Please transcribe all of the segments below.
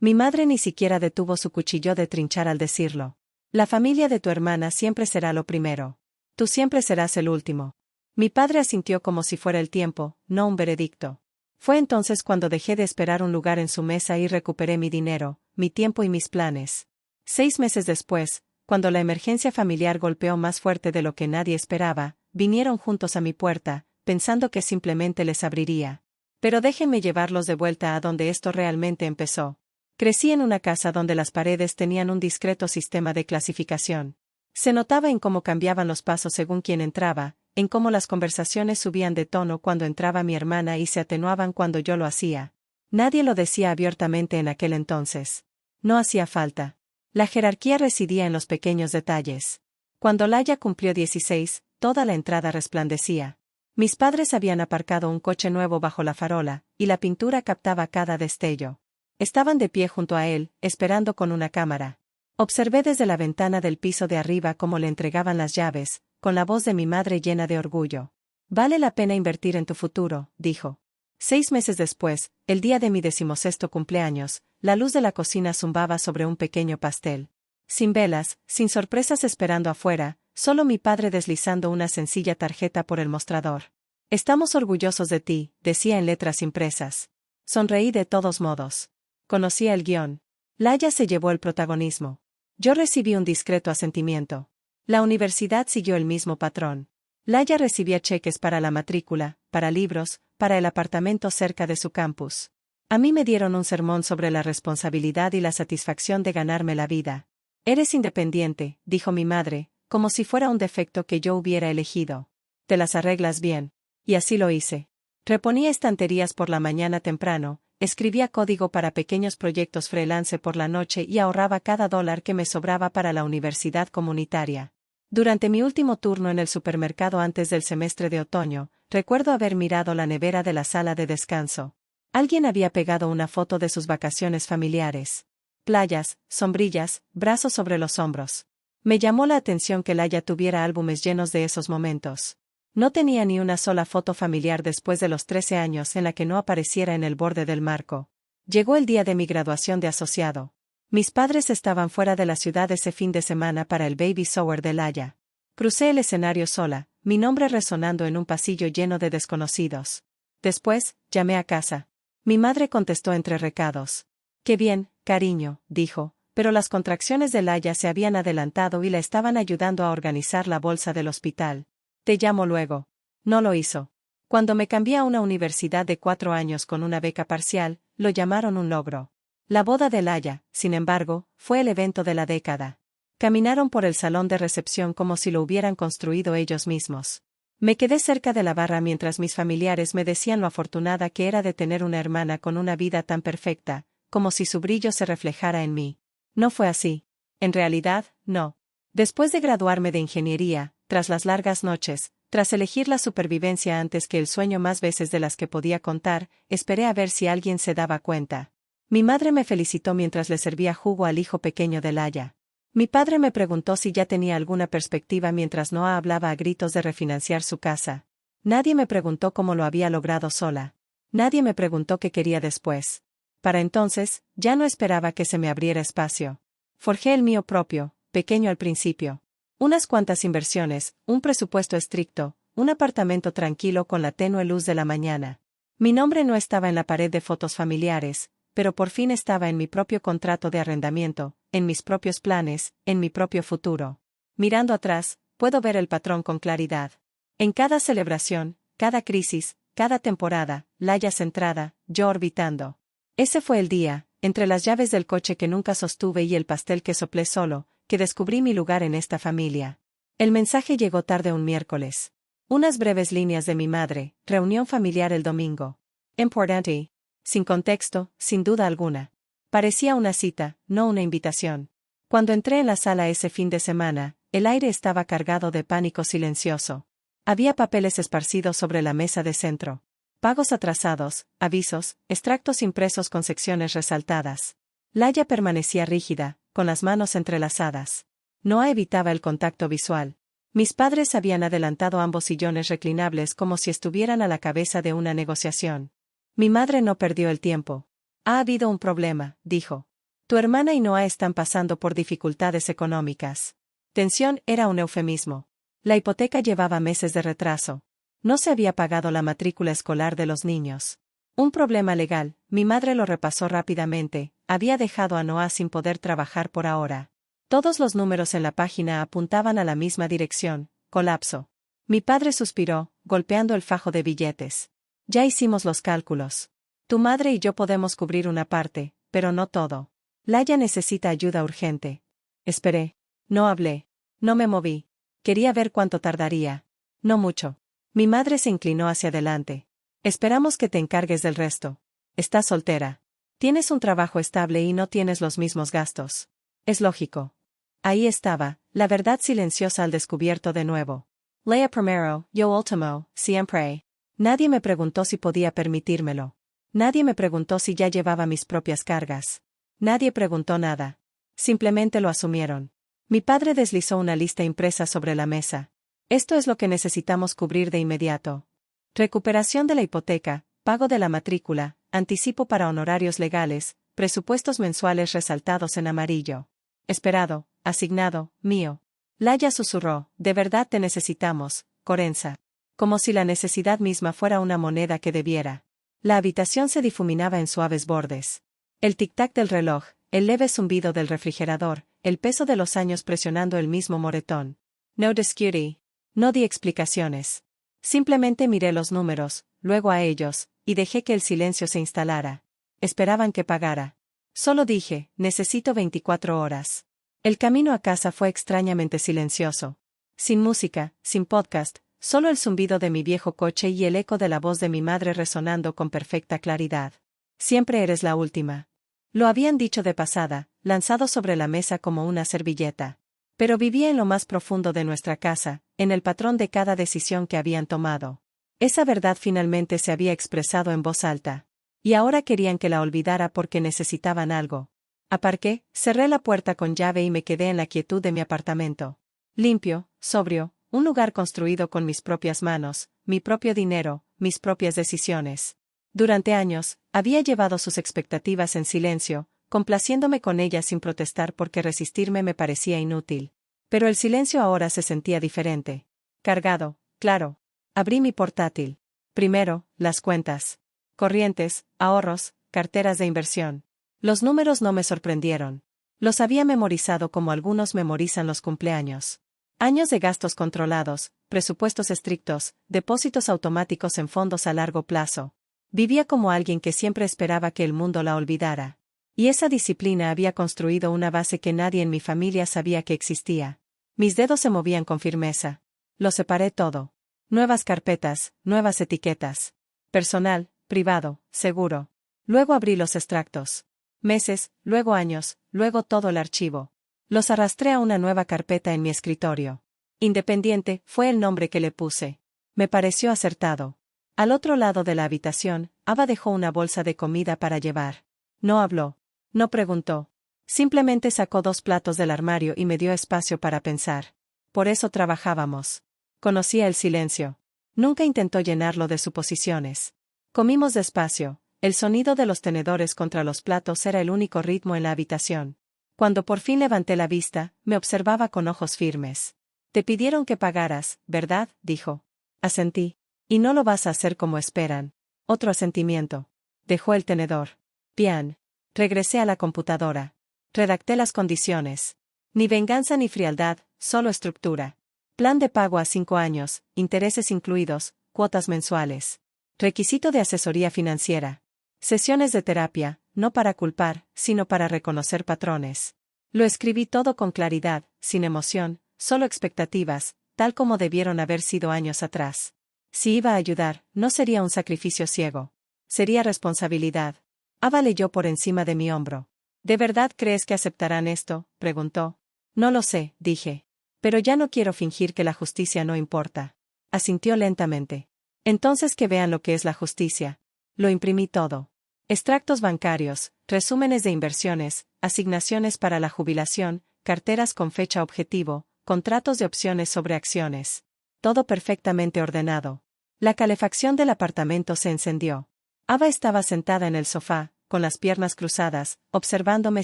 Mi madre ni siquiera detuvo su cuchillo de trinchar al decirlo. La familia de tu hermana siempre será lo primero. Tú siempre serás el último. Mi padre asintió como si fuera el tiempo, no un veredicto. Fue entonces cuando dejé de esperar un lugar en su mesa y recuperé mi dinero, mi tiempo y mis planes. 6 meses después, cuando la emergencia familiar golpeó más fuerte de lo que nadie esperaba, vinieron juntos a mi puerta, pensando que simplemente les abriría. Pero déjenme llevarlos de vuelta a donde esto realmente empezó. Crecí en una casa donde las paredes tenían un discreto sistema de clasificación. Se notaba en cómo cambiaban los pasos según quien entraba, en cómo las conversaciones subían de tono cuando entraba mi hermana y se atenuaban cuando yo lo hacía. Nadie lo decía abiertamente en aquel entonces. No hacía falta. La jerarquía residía en los pequeños detalles. Cuando Laya cumplió 16, toda la entrada resplandecía. Mis padres habían aparcado un coche nuevo bajo la farola, y la pintura captaba cada destello. Estaban de pie junto a él, esperando con una cámara. Observé desde la ventana del piso de arriba cómo le entregaban las llaves, con la voz de mi madre llena de orgullo. Vale la pena invertir en tu futuro, dijo. 6 meses después, el día de mi 16º cumpleaños, la luz de la cocina zumbaba sobre un pequeño pastel. Sin velas, sin sorpresas esperando afuera, solo mi padre deslizando una sencilla tarjeta por el mostrador. Estamos orgullosos de ti, decía en letras impresas. Sonreí de todos modos. Conocía el guión. Laya se llevó el protagonismo. Yo recibí un discreto asentimiento. La universidad siguió el mismo patrón. Laya recibía cheques para la matrícula, para libros, para el apartamento cerca de su campus. A mí me dieron un sermón sobre la responsabilidad y la satisfacción de ganarme la vida. Eres independiente, dijo mi madre, como si fuera un defecto que yo hubiera elegido. Te las arreglas bien. Y así lo hice. Reponía estanterías por la mañana temprano, escribía código para pequeños proyectos freelance por la noche y ahorraba cada dólar que me sobraba para la universidad comunitaria. Durante mi último turno en el supermercado antes del semestre de otoño, recuerdo haber mirado la nevera de la sala de descanso. Alguien había pegado una foto de sus vacaciones familiares. Playas, sombrillas, brazos sobre los hombros. Me llamó la atención que Laya tuviera álbumes llenos de esos momentos. No tenía ni una sola foto familiar después de los 13 años en la que no apareciera en el borde del marco. Llegó el día de mi graduación de asociado. Mis padres estaban fuera de la ciudad ese fin de semana para el baby shower de Laya. Crucé el escenario sola, mi nombre resonando en un pasillo lleno de desconocidos. Después, llamé a casa. Mi madre contestó entre recados. «Qué bien, cariño», dijo, pero las contracciones de Laya se habían adelantado y la estaban ayudando a organizar la bolsa del hospital. «Te llamo luego». No lo hizo. Cuando me cambié a una universidad de 4 años con una beca parcial, lo llamaron un logro. La boda de Laya, sin embargo, fue el evento de la década. Caminaron por el salón de recepción como si lo hubieran construido ellos mismos. Me quedé cerca de la barra mientras mis familiares me decían lo afortunada que era de tener una hermana con una vida tan perfecta, como si su brillo se reflejara en mí. No fue así. En realidad, no. Después de graduarme de ingeniería, tras las largas noches, tras elegir la supervivencia antes que el sueño más veces de las que podía contar, esperé a ver si alguien se daba cuenta. Mi madre me felicitó mientras le servía jugo al hijo pequeño de Laya. Mi padre me preguntó si ya tenía alguna perspectiva mientras Noah hablaba a gritos de refinanciar su casa. Nadie me preguntó cómo lo había logrado sola. Nadie me preguntó qué quería después. Para entonces, ya no esperaba que se me abriera espacio. Forjé el mío propio, pequeño al principio. Unas cuantas inversiones, un presupuesto estricto, un apartamento tranquilo con la tenue luz de la mañana. Mi nombre no estaba en la pared de fotos familiares, pero por fin estaba en mi propio contrato de arrendamiento, en mis propios planes, en mi propio futuro. Mirando atrás, puedo ver el patrón con claridad. En cada celebración, cada crisis, cada temporada, Laya centrada, yo orbitando. Ese fue el día, entre las llaves del coche que nunca sostuve y el pastel que soplé solo, que descubrí mi lugar en esta familia. El mensaje llegó tarde un miércoles. Unas breves líneas de mi madre, reunión familiar el domingo. Importante. Sin contexto, sin duda alguna. Parecía una cita, no una invitación. Cuando entré en la sala ese fin de semana, el aire estaba cargado de pánico silencioso. Había papeles esparcidos sobre la mesa de centro. Pagos atrasados, avisos, extractos impresos con secciones resaltadas. Laya permanecía rígida, con las manos entrelazadas. Noah evitaba el contacto visual. Mis padres habían adelantado ambos sillones reclinables como si estuvieran a la cabeza de una negociación. Mi madre no perdió el tiempo. «Ha habido un problema», dijo. Tu hermana y Noah están pasando por dificultades económicas. Tensión era un eufemismo. La hipoteca llevaba meses de retraso. No se había pagado la matrícula escolar de los niños. Un problema legal, mi madre lo repasó rápidamente, había dejado a Noah sin poder trabajar por ahora. Todos los números en la página apuntaban a la misma dirección, colapso. Mi padre suspiró, golpeando el fajo de billetes. Ya hicimos los cálculos. Tu madre y yo podemos cubrir una parte, pero no todo. Laia necesita ayuda urgente. Esperé. No hablé. No me moví. Quería ver cuánto tardaría. No mucho. Mi madre se inclinó hacia adelante. Esperamos que te encargues del resto. Estás soltera. Tienes un trabajo estable y no tienes los mismos gastos. Es lógico. Ahí estaba, la verdad silenciosa al descubierto de nuevo. Leia primero, yo último, siempre. Nadie me preguntó si podía permitírmelo. Nadie me preguntó si ya llevaba mis propias cargas. Nadie preguntó nada. Simplemente lo asumieron. Mi padre deslizó una lista impresa sobre la mesa. Esto es lo que necesitamos cubrir de inmediato. Recuperación de la hipoteca, pago de la matrícula, anticipo para honorarios legales, presupuestos mensuales resaltados en amarillo. Esperado, asignado, mío. Laia susurró, de verdad te necesitamos, Corenza. Como si la necesidad misma fuera una moneda que debiera. La habitación se difuminaba en suaves bordes. El tic-tac del reloj, el leve zumbido del refrigerador, el peso de los años presionando el mismo moretón. No discutí. No di explicaciones. Simplemente miré los números, luego a ellos, y dejé que el silencio se instalara. Esperaban que pagara. Solo dije, necesito 24 horas. El camino a casa fue extrañamente silencioso. Sin música, sin podcast, solo el zumbido de mi viejo coche y el eco de la voz de mi madre resonando con perfecta claridad. Siempre eres la última. Lo habían dicho de pasada, lanzado sobre la mesa como una servilleta. Pero vivía en lo más profundo de nuestra casa, en el patrón de cada decisión que habían tomado. Esa verdad finalmente se había expresado en voz alta. Y ahora querían que la olvidara porque necesitaban algo. Aparqué, cerré la puerta con llave y me quedé en la quietud de mi apartamento. Limpio, sobrio, un lugar construido con mis propias manos, mi propio dinero, mis propias decisiones. Durante años, había llevado sus expectativas en silencio, complaciéndome con ellas sin protestar porque resistirme me parecía inútil. Pero el silencio ahora se sentía diferente. Cargado, claro. Abrí mi portátil. Primero, las cuentas. Corrientes, ahorros, carteras de inversión. Los números no me sorprendieron. Los había memorizado como algunos memorizan los cumpleaños. Años de gastos controlados, presupuestos estrictos, depósitos automáticos en fondos a largo plazo. Vivía como alguien que siempre esperaba que el mundo la olvidara. Y esa disciplina había construido una base que nadie en mi familia sabía que existía. Mis dedos se movían con firmeza. Lo separé todo. Nuevas carpetas, nuevas etiquetas. Personal, privado, seguro. Luego abrí los extractos. Meses, luego años, luego todo el archivo. Los arrastré a una nueva carpeta en mi escritorio. Independiente fue el nombre que le puse. Me pareció acertado. Al otro lado de la habitación, Ava dejó una bolsa de comida para llevar. No habló. No preguntó. Simplemente sacó 2 platos del armario y me dio espacio para pensar. Por eso trabajábamos. Conocía el silencio. Nunca intentó llenarlo de suposiciones. Comimos despacio. El sonido de los tenedores contra los platos era el único ritmo en la habitación. Cuando por fin levanté la vista, me observaba con ojos firmes. Te pidieron que pagaras, ¿verdad? Dijo. Asentí. Y no lo vas a hacer como esperan. Otro asentimiento. Dejó el tenedor. Bien. Regresé a la computadora. Redacté las condiciones. Ni venganza ni frialdad, solo estructura. Plan de pago a 5 años, intereses incluidos, cuotas mensuales. Requisito de asesoría financiera. Sesiones de terapia, no para culpar, sino para reconocer patrones. Lo escribí todo con claridad, sin emoción, solo expectativas, tal como debieron haber sido años atrás. Si iba a ayudar, no sería un sacrificio ciego. Sería responsabilidad. Ava leyó por encima de mi hombro. ¿De verdad crees que aceptarán esto?, preguntó. No lo sé, dije. Pero ya no quiero fingir que la justicia no importa. Asintió lentamente. Entonces que vean lo que es la justicia. Lo imprimí todo. Extractos bancarios, resúmenes de inversiones, asignaciones para la jubilación, carteras con fecha objetivo, contratos de opciones sobre acciones. Todo perfectamente ordenado. La calefacción del apartamento se encendió. Ava estaba sentada en el sofá, con las piernas cruzadas, observándome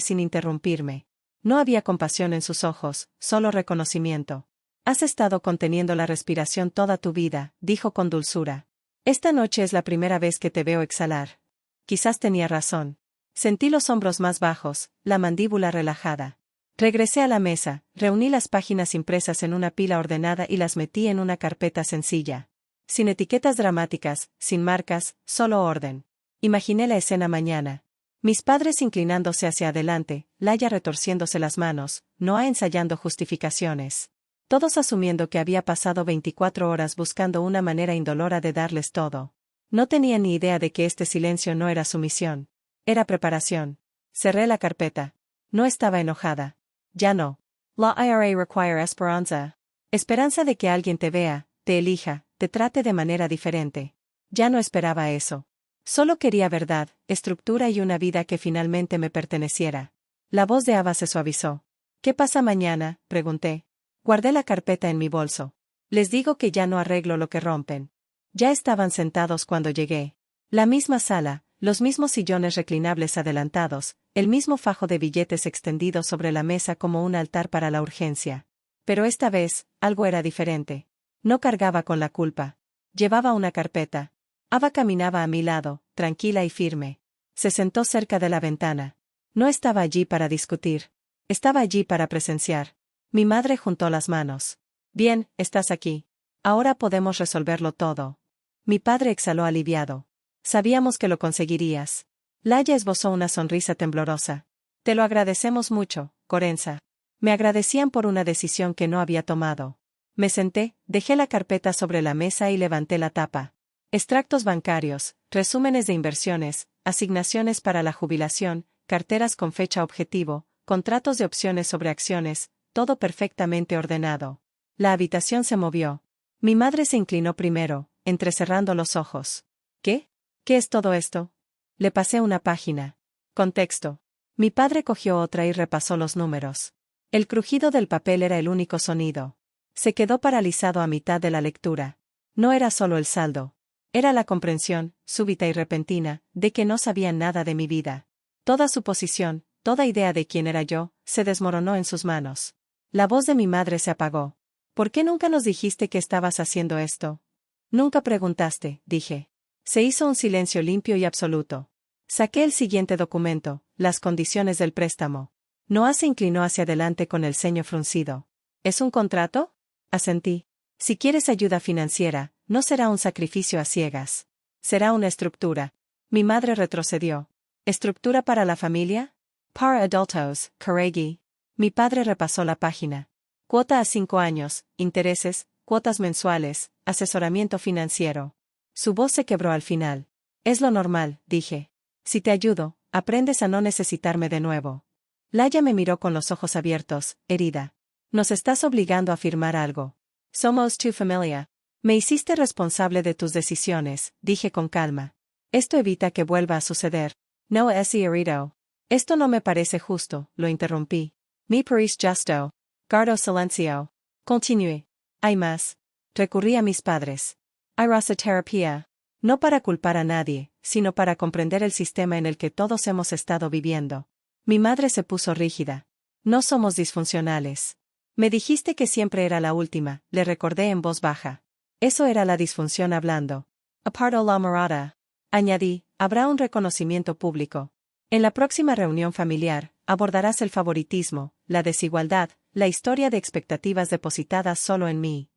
sin interrumpirme. No había compasión en sus ojos, solo reconocimiento. Has estado conteniendo la respiración toda tu vida, dijo con dulzura. Esta noche es la primera vez que te veo exhalar. Quizás tenía razón. Sentí los hombros más bajos, la mandíbula relajada. Regresé a la mesa, reuní las páginas impresas en una pila ordenada y las metí en una carpeta sencilla. Sin etiquetas dramáticas, sin marcas, solo orden. Imaginé la escena mañana. Mis padres inclinándose hacia adelante, Laia retorciéndose las manos, Noah ensayando justificaciones. Todos asumiendo que había pasado 24 horas buscando una manera indolora de darles todo. No tenía ni idea de que este silencio no era sumisión. Era preparación. Cerré la carpeta. No estaba enojada. Ya no. La IRA require esperanza. Esperanza de que alguien te vea, te elija, te trate de manera diferente. Ya no esperaba eso. Solo quería verdad, estructura y una vida que finalmente me perteneciera. La voz de Ava se suavizó. ¿Qué pasa mañana?, pregunté. Guardé la carpeta en mi bolso. Les digo que ya no arreglo lo que rompen. Ya estaban sentados cuando llegué. La misma sala, los mismos sillones reclinables adelantados, el mismo fajo de billetes extendido sobre la mesa como un altar para la urgencia. Pero esta vez, algo era diferente. No cargaba con la culpa. Llevaba una carpeta. Ava caminaba a mi lado, tranquila y firme. Se sentó cerca de la ventana. No estaba allí para discutir. Estaba allí para presenciar. Mi madre juntó las manos. Bien, estás aquí. Ahora podemos resolverlo todo. Mi padre exhaló aliviado. Sabíamos que lo conseguirías. Laia esbozó una sonrisa temblorosa. Te lo agradecemos mucho, Corenza. Me agradecían por una decisión que no había tomado. Me senté, dejé la carpeta sobre la mesa y levanté la tapa. Extractos bancarios, resúmenes de inversiones, asignaciones para la jubilación, carteras con fecha objetivo, contratos de opciones sobre acciones, todo perfectamente ordenado. La habitación se movió. Mi madre se inclinó primero, entrecerrando los ojos. ¿Qué? ¿Qué es todo esto? Le pasé una página. Contexto. Mi padre cogió otra y repasó los números. El crujido del papel era el único sonido. Se quedó paralizado a mitad de la lectura. No era solo el saldo. Era la comprensión, súbita y repentina, de que no sabían nada de mi vida. Toda suposición, toda idea de quién era yo, se desmoronó en sus manos. La voz de mi madre se apagó. ¿Por qué nunca nos dijiste que estabas haciendo esto? Nunca preguntaste, dije. Se hizo un silencio limpio y absoluto. Saqué el siguiente documento, las condiciones del préstamo. Noah se inclinó hacia adelante con el ceño fruncido. ¿Es un contrato? Asentí. Si quieres ayuda financiera, no será un sacrificio a ciegas. Será una estructura. Mi madre retrocedió. ¿Estructura para la familia? Para adultos, Caregi. Mi padre repasó la página. Cuota a 5 años, intereses, cuotas mensuales, asesoramiento financiero. Su voz se quebró al final. Es lo normal, dije. Si te ayudo, aprendes a no necesitarme de nuevo. Laia me miró con los ojos abiertos, herida. Nos estás obligando a firmar algo. Somos tu familia. Me hiciste responsable de tus decisiones, dije con calma. Esto evita que vuelva a suceder. No es herido. Esto no me parece justo, lo interrumpí. Me parece justo. Guardo silencio. Continué. Hay más. Recurrí a mis padres. Hay terapia. No para culpar a nadie, sino para comprender el sistema en el que todos hemos estado viviendo. Mi madre se puso rígida. No somos disfuncionales. Me dijiste que siempre era la última, le recordé en voz baja. Eso era la disfunción hablando. Aparto la morada. Añadí, habrá un reconocimiento público. En la próxima reunión familiar, abordarás el favoritismo, la desigualdad, la historia de expectativas depositadas solo en mí.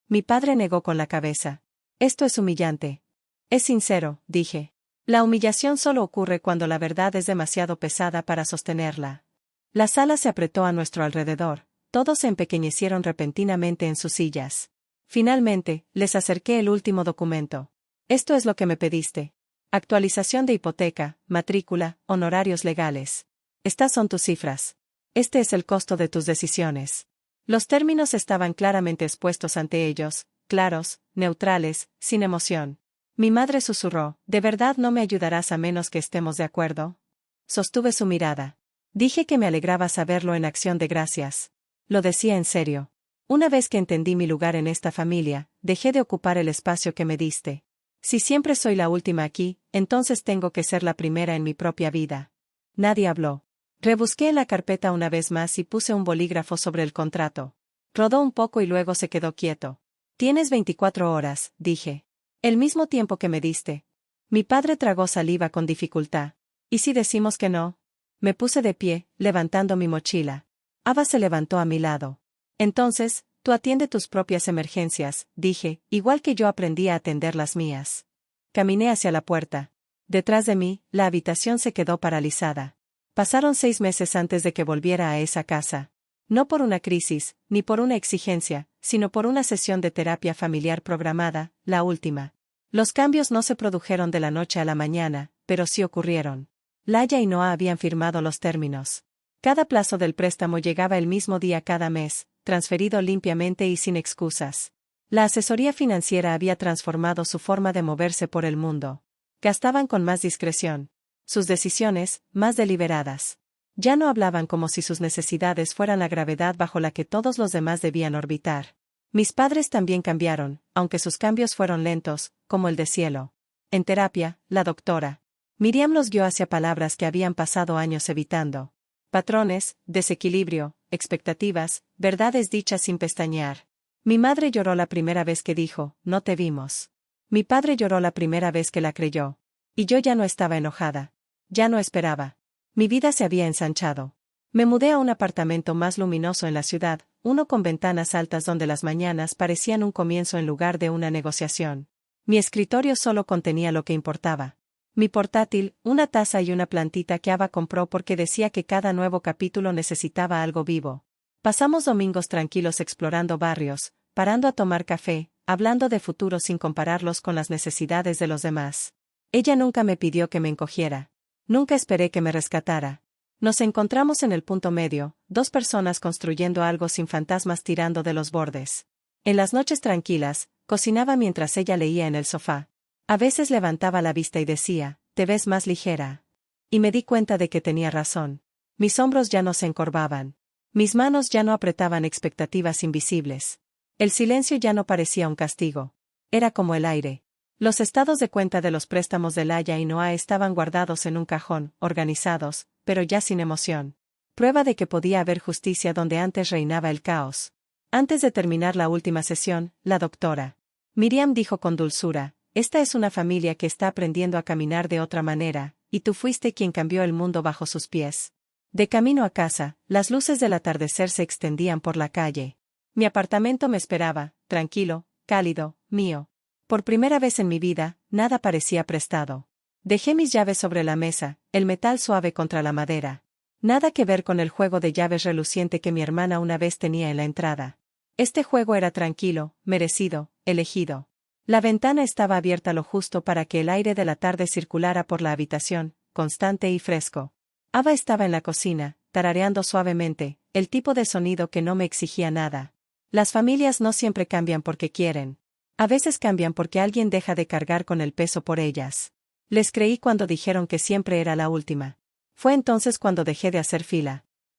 Mi padre negó con la cabeza. Esto es humillante. Es sincero, dije. La humillación solo ocurre cuando la verdad es demasiado pesada para sostenerla. La sala se apretó a nuestro alrededor. Todos se empequeñecieron repentinamente en sus sillas. Finalmente, les acerqué el último documento. Esto es lo que me pediste. Actualización de hipoteca, matrícula, honorarios legales. Estas son tus cifras. Este es el costo de tus decisiones. Los términos estaban claramente expuestos ante ellos, claros, neutrales, sin emoción. Mi madre susurró, ¿de verdad no me ayudarás a menos que estemos de acuerdo? Sostuve su mirada. Dije que me alegraba saberlo en acción de gracias. Lo decía en serio. Una vez que entendí mi lugar en esta familia, dejé de ocupar el espacio que me diste. Si siempre soy la última aquí, entonces tengo que ser la primera en mi propia vida. Nadie habló. Rebusqué en la carpeta una vez más y puse un bolígrafo sobre el contrato. Rodó un poco y luego se quedó quieto. Tienes 24 horas, dije. El mismo tiempo que me diste. Mi padre tragó saliva con dificultad. ¿Y si decimos que no? Me puse de pie, levantando mi mochila. Ava se levantó a mi lado. Entonces, tú atiende tus propias emergencias, dije, igual que yo aprendí a atender las mías. Caminé hacia la puerta. Detrás de mí, la habitación se quedó paralizada. Pasaron 6 meses antes de que volviera a esa casa. No por una crisis, ni por una exigencia, sino por una sesión de terapia familiar programada, la última. Los cambios no se produjeron de la noche a la mañana, pero sí ocurrieron. Laia y Noah habían firmado los términos. Cada plazo del préstamo llegaba el mismo día cada mes, transferido limpiamente y sin excusas. La asesoría financiera había transformado su forma de moverse por el mundo. Gastaban con más discreción. Sus decisiones, más deliberadas. Ya no hablaban como si sus necesidades fueran la gravedad bajo la que todos los demás debían orbitar. Mis padres también cambiaron, aunque sus cambios fueron lentos, como el deshielo. En terapia, la doctora Miriam los guió hacia palabras que habían pasado años evitando. Patrones, desequilibrio, expectativas, verdades dichas sin pestañear. Mi madre lloró la primera vez que dijo, no te vimos. Mi padre lloró la primera vez que la creyó. Y yo ya no estaba enojada. Ya no esperaba. Mi vida se había ensanchado. Me mudé a un apartamento más luminoso en la ciudad, uno con ventanas altas donde las mañanas parecían un comienzo en lugar de una negociación. Mi escritorio solo contenía lo que importaba. Mi portátil, una taza y una plantita que Ava compró porque decía que cada nuevo capítulo necesitaba algo vivo. Pasamos domingos tranquilos explorando barrios, parando a tomar café, hablando de futuro sin compararlos con las necesidades de los demás. Ella nunca me pidió que me encogiera. Nunca esperé que me rescatara. Nos encontramos en el punto medio, dos personas construyendo algo sin fantasmas tirando de los bordes. En las noches tranquilas, cocinaba mientras ella leía en el sofá. A veces levantaba la vista y decía, te ves más ligera. Y me di cuenta de que tenía razón. Mis hombros ya no se encorvaban. Mis manos ya no apretaban expectativas invisibles. El silencio ya no parecía un castigo. Era como el aire. Los estados de cuenta de los préstamos de Laia y Noah estaban guardados en un cajón, organizados, pero ya sin emoción. Prueba de que podía haber justicia donde antes reinaba el caos. Antes de terminar la última sesión, la doctora Miriam dijo con dulzura, esta es una familia que está aprendiendo a caminar de otra manera, y tú fuiste quien cambió el mundo bajo sus pies. De camino a casa, las luces del atardecer se extendían por la calle. Mi apartamento me esperaba, tranquilo, cálido, mío. Por primera vez en mi vida, nada parecía prestado. Dejé mis llaves sobre la mesa, el metal suave contra la madera. Nada que ver con el juego de llaves reluciente que mi hermana una vez tenía en la entrada. Este juego era tranquilo, merecido, elegido. La ventana estaba abierta lo justo para que el aire de la tarde circulara por la habitación, constante y fresco. Ava estaba en la cocina, tarareando suavemente, el tipo de sonido que no me exigía nada. Las familias no siempre cambian porque quieren. A veces cambian porque alguien deja de cargar con el peso por ellas. Les creí cuando dijeron que siempre era la última. Fue entonces cuando dejé de hacer fila.